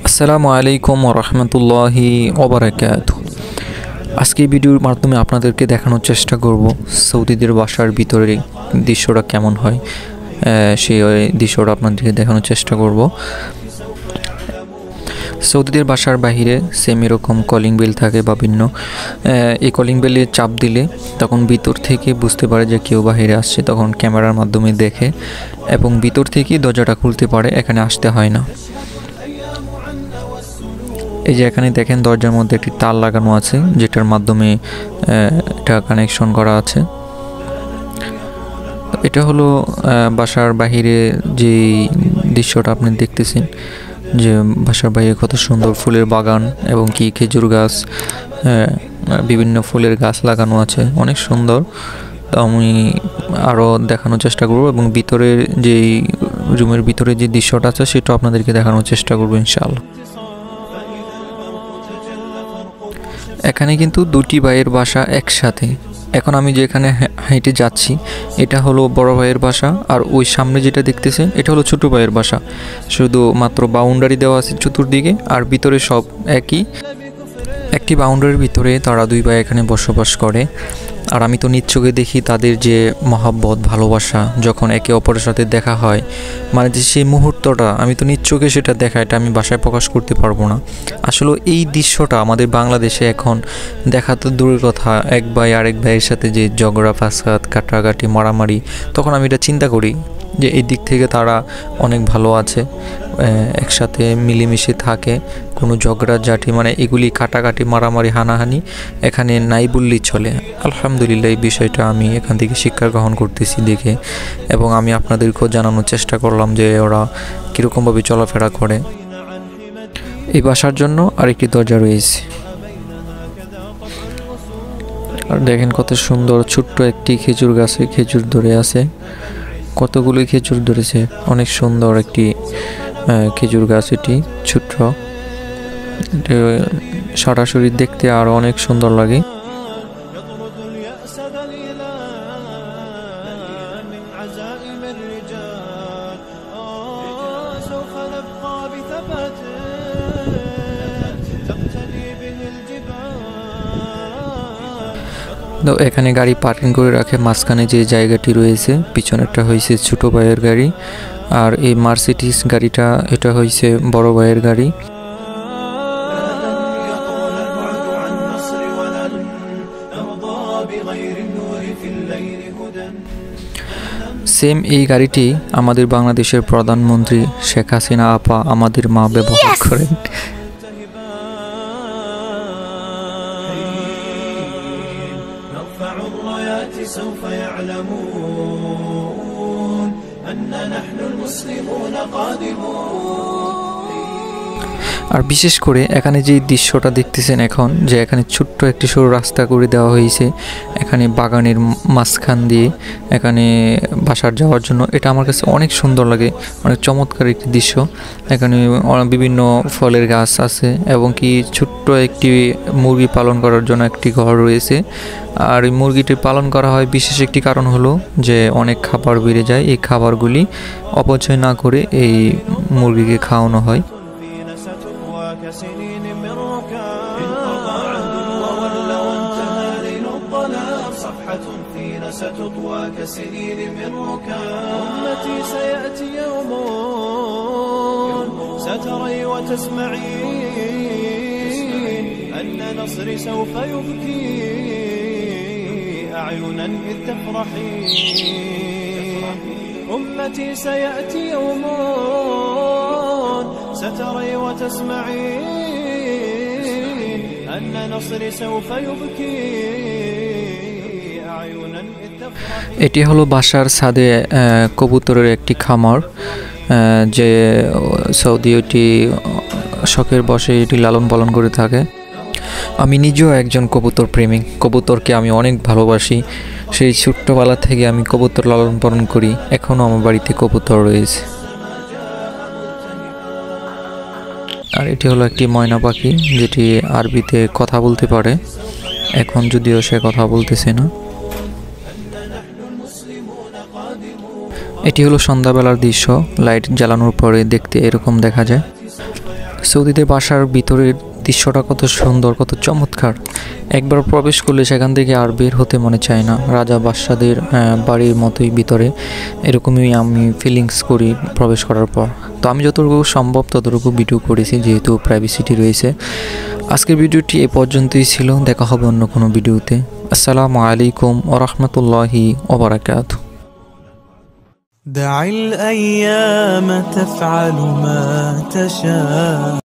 আসসালামু আলাইকুম ওয়া রাহমাতুল্লাহি ওয়া বারাকাতুহু। আজকে ভিডিওর মাধ্যমে আপনাদেরকে দেখানোর চেষ্টা করব সৌদিদের বাসার ভিতরে দৃশ্যটা কেমন হয়, সেই দৃশ্যটা আপনাদেরকে দেখানোর চেষ্টা করব। সৌদিদের বাসার বাহিরে সেম এরকম কলিং বেল থাকে বা ভিন্ন। এই কলিং বেলে চাপ দিলে তখন ভিতর থেকে বুঝতে পারে যে কেউ বাহিরে আসছে, তখন ক্যামেরার মাধ্যমে দেখে এবং ভিতর থেকেই দরজাটা খুলতে পারে, এখানে আসতে হয় না। এই যে এখানে দেখেন দরজার মধ্যে একটি তার লাগানো আছে, যেটার মাধ্যমে এটা কানেকশন করা আছে। এটা হলো বাসার বাহিরে যে দৃশ্যটা আপনি দেখতেছেন, যে বাসার বাইরে কত সুন্দর ফুলের বাগান এবং কি খেজুর গাছ, বিভিন্ন ফুলের গাছ লাগানো আছে, অনেক সুন্দর। তো আমি আরও দেখানোর চেষ্টা করব এবং ভিতরের যেই রুমের ভিতরে যে দৃশ্যটা আছে সেটা আপনাদেরকে দেখানোর চেষ্টা করব ইনশাআল্লাহ। এখানে কিন্তু দুটি ভাইয়ের বাসা একসাথে। এখন আমি যেখানে হেঁটে যাচ্ছি এটা হলো বড় ভাইয়ের বাসা, আর ওই সামনে যেটা দেখতেছেন এটা হলো ছোট ভাইয়ের বাসা। শুধু মাত্র বাউন্ডারি দেওয়া আছে চতুর্দিকে, আর ভিতরে সব একই। একটি বাউন্ডারির ভিতরে তারা দুই ভাই এখানে বসবাস করে। আর আমি তো নিজ চোখে দেখি তাদের যে মহাব্বত, ভালোবাসা, যখন একে অপরের সাথে দেখা হয়, মানে যে সেই মুহূর্তটা আমি তো নিজ চোখে সেটা দেখা, এটা আমি ভাষায় প্রকাশ করতে পারবো না। আসলে এই দৃশ্যটা আমাদের বাংলাদেশে এখন দেখা তো দূরের কথা, এক ভাই আরেক ভাইয়ের সাথে যে ঝগড়া ফাসাদ, কাটাকাটি, মারামারি, তখন আমি এটা চিন্তা করি যে এই দিক থেকে তারা অনেক ভালো আছে, একসাথে মিলেমিশে থাকে, কোনো ঝগড়াঝাটি মানে এগুলি কাটাকাটি, মারামারি, হানাহানি এখানে নাই বললেই চলে। আলহামদুলিল্লাহ, এই বিষয়টা আমি এখান থেকে শিক্ষা গ্রহণ করতেছি দেখে, এবং আমি আপনাদেরকেও জানানোর চেষ্টা করলাম যে ওরা কীরকমভাবে চলাফেরা করে। এই বাসার জন্য আরেকটি দরজা রয়েছে, আর দেখেন কত সুন্দর ছোট্ট একটি খেজুর গাছে খেজুর ধরে আছে, কতগুলো খেজুর ধরেছে, অনেক সুন্দর একটি খেজুর গাছ। এটি ছোট্ট, সরাসরি দেখতে আরো অনেক সুন্দর লাগে। তো এখানে গাড়ি পার্কিং করে রাখে, মাঝখানে যে জায়গাটি রয়েছে পিছনেরটা হয়েছে ছোট ভাইয়ের গাড়ি, আর এই মার্সিডিজ গাড়িটা এটা হয়েছে বড় ভাইয়ের গাড়ি। সেম এই গাড়িটি আমাদের বাংলাদেশের প্রধানমন্ত্রী শেখ হাসিনা আপা, আমাদের মা ব্যবহার করেন। سوف يعلمون أن نحن المسلمون قادمون। আর বিশেষ করে এখানে যে দৃশ্যটা দেখতেছেন এখন, যে এখানে ছোট্ট একটি সরু রাস্তা করে দেওয়া হয়েছে এখানে বাগানের মাঝখান দিয়ে এখানে বাসার যাওয়ার জন্য, এটা আমার কাছে অনেক সুন্দর লাগে, অনেক চমৎকার একটি দৃশ্য। এখানে বিভিন্ন ফলের গাছ আছে এবং কি ছোট্ট একটি মুরগি পালন করার জন্য একটি ঘর রয়েছে। আর এই মুরগিটি পালন করা হয় বিশেষ একটি কারণ হলো যে অনেক খাবার বেড়ে যায়, এই খাবারগুলি অপচয় না করে এই মুরগিকে খাওয়ানো হয়। ستطوى كسنين من ركام أمتي سيأتي يوم ستري وتسمعين أن نصري سوف يبكي أعينا إذ تفرحين أمتي سيأتي يوم ستري وتسمعين أن نصري سوف يبكي। এটি হলো বাসার ছাদে কবুতরের একটি খামার, যে সৌদি এটি শখের বশে এটি লালন পালন করে থাকে। আমি নিজেও একজন কবুতর প্রেমিক, কবুতরকে আমি অনেক ভালোবাসি। সেই ছোট্টবেলা থেকে আমি কবুতর লালন পালন করি, এখনও আমার বাড়িতে কবুতর রয়েছে। আর এটি হলো একটি ময়না পাখি, যেটি আরবিতে কথা বলতে পারে, এখন যদিও সে কথা বলতেছে না। এটি হলো সন্ধ্যাবেলার দৃশ্য, লাইট জ্বালানোর পরে দেখতে এরকম দেখা যায়। সৌদিতে বাসার ভিতরের দৃশ্যটা কত সুন্দর, কত চমৎকার। একবার প্রবেশ করলে সেখান থেকে আর বের হতে মনে চায় না। রাজা বাদশাদের বাড়ির মতোই ভিতরে, এরকমই আমি ফিলিংস করি প্রবেশ করার পর। তো আমি যতটুকু সম্ভব ততটুকু ভিডিও করেছি, যেহেতু প্রাইভেসিটি রয়েছে। আজকের ভিডিওটি এ পর্যন্তই ছিল, দেখা হবে অন্য কোনো ভিডিওতে। আসসালামু আলাইকুম ওয়া রাহমাতুল্লাহি ওয়া বারাকাতুহু। دع الأيام تفعل ما تشاء